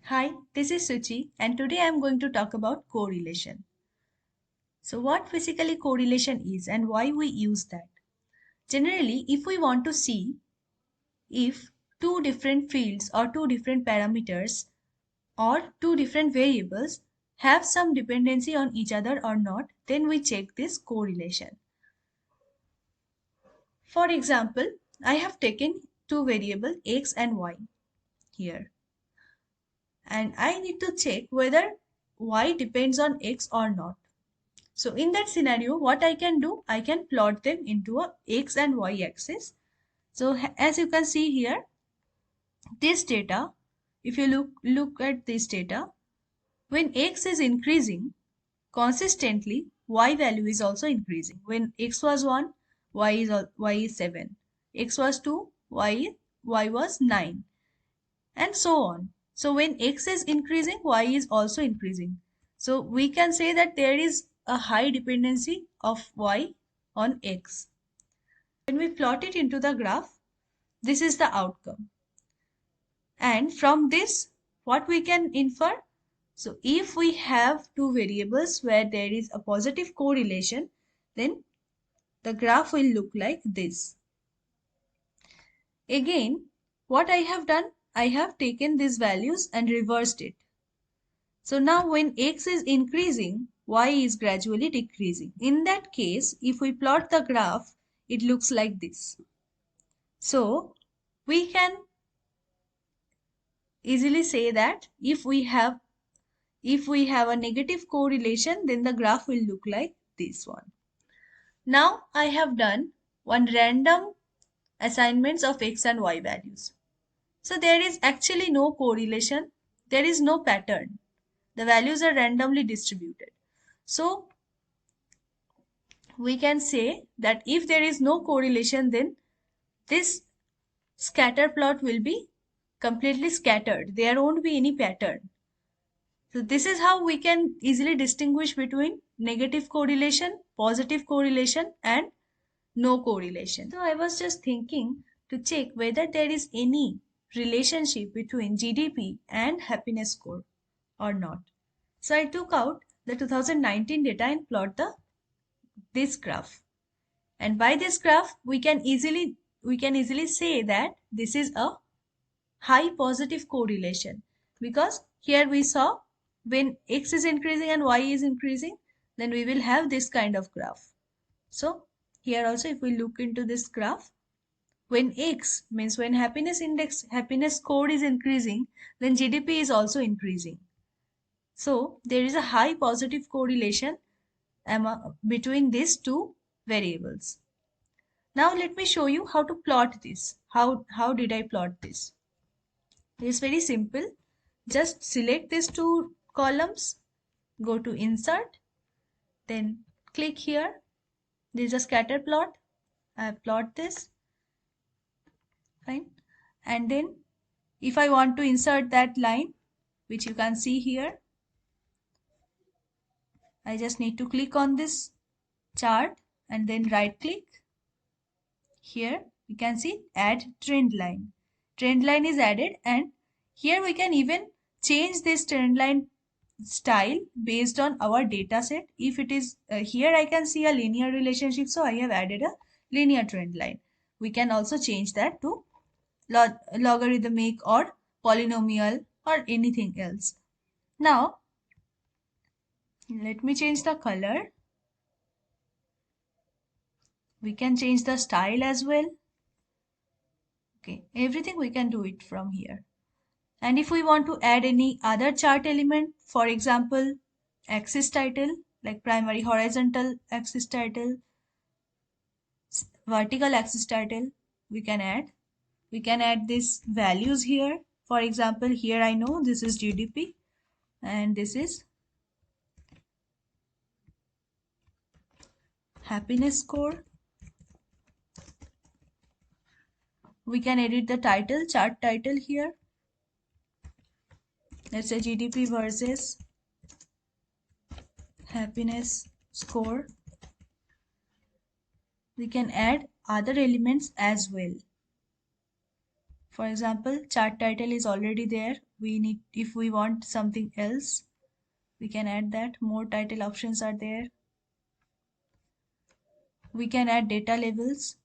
Hi, this is Suchi, and today I am going to talk about correlation. So, what physically correlation is and why we use that? Generally, if we want to see if two different fields or two different parameters or two different variables have some dependency on each other or not, then we check this correlation. For example, I have taken two variables x and y here, and I need to check whether y depends on x or not. So in that scenario, what I can do, I can plot them into a x and y axis. So as you can see here, this data, if you look at this data, when x is increasing consistently, y value is also increasing. When x was 1, y is 7. X was 2, y was 9, and so on. So when x is increasing, y is also increasing. So we can say that there is a high dependency of y on x. When we plot it into the graph, this is the outcome. And from this, what we can infer? So if we have two variables where there is a positive correlation, then the graph will look like this. Again, what I have done, I have taken these values and reversed it. So now when x is increasing, y is gradually decreasing. In that case, if we plot the graph, it looks like this. So we can easily say that if we have a negative correlation, then the graph will look like this one. Now I have done one random assignments of x and y values. So there is actually no correlation. There is no pattern. The values are randomly distributed. So we can say that if there is no correlation, then this scatter plot will be completely scattered. There won't be any pattern. So this is how we can easily distinguish between negative correlation, positive correlation, and no correlation. So I was just thinking to check whether there is any relationship between GDP and happiness score or not. So I took out the 2019 data and plot this graph. And by this graph, we can easily say that this is a high positive correlation, because here we saw when x is increasing and y is increasing, then we will have this kind of graph. So here also, if we look into this graph, when x means when happiness score is increasing, then GDP is also increasing. So there is a high positive correlation between these two variables. Now let me show you how to plot this. How did I plot this? It's very simple. Just select these two columns, go to insert, then click here. There is a scatter plot. I plot this. Fine. And then if I want to insert that line, which you can see here, I just need to click on this chart and then right click. Here we can see add trend line. Trend line is added, and here we can even change this trend line style based on our data set. If it is here, I can see a linear relationship, so I have added a linear trend line. We can also change that to logarithmic or polynomial or anything else. Now let me change the color. We can change the style as well. Okay, everything we can do it from here. And if we want to add any other chart element, for example, axis title, like primary horizontal axis title, vertical axis title, we can add. We can add these values here. For example, here I know this is GDP and this is happiness score. We can edit the title, chart title here. Let's say GDP versus happiness score. We can add other elements as well. For example, chart title is already there. if we want something else, we can add that. More title options are there. We can add data labels,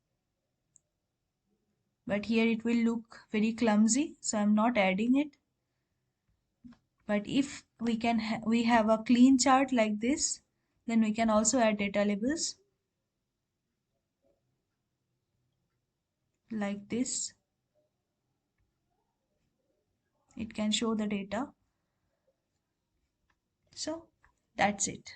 but here it will look very clumsy, so I'm not adding it. But if we have a clean chart like this, then we can also add data labels like this. It can show the data. So that's it.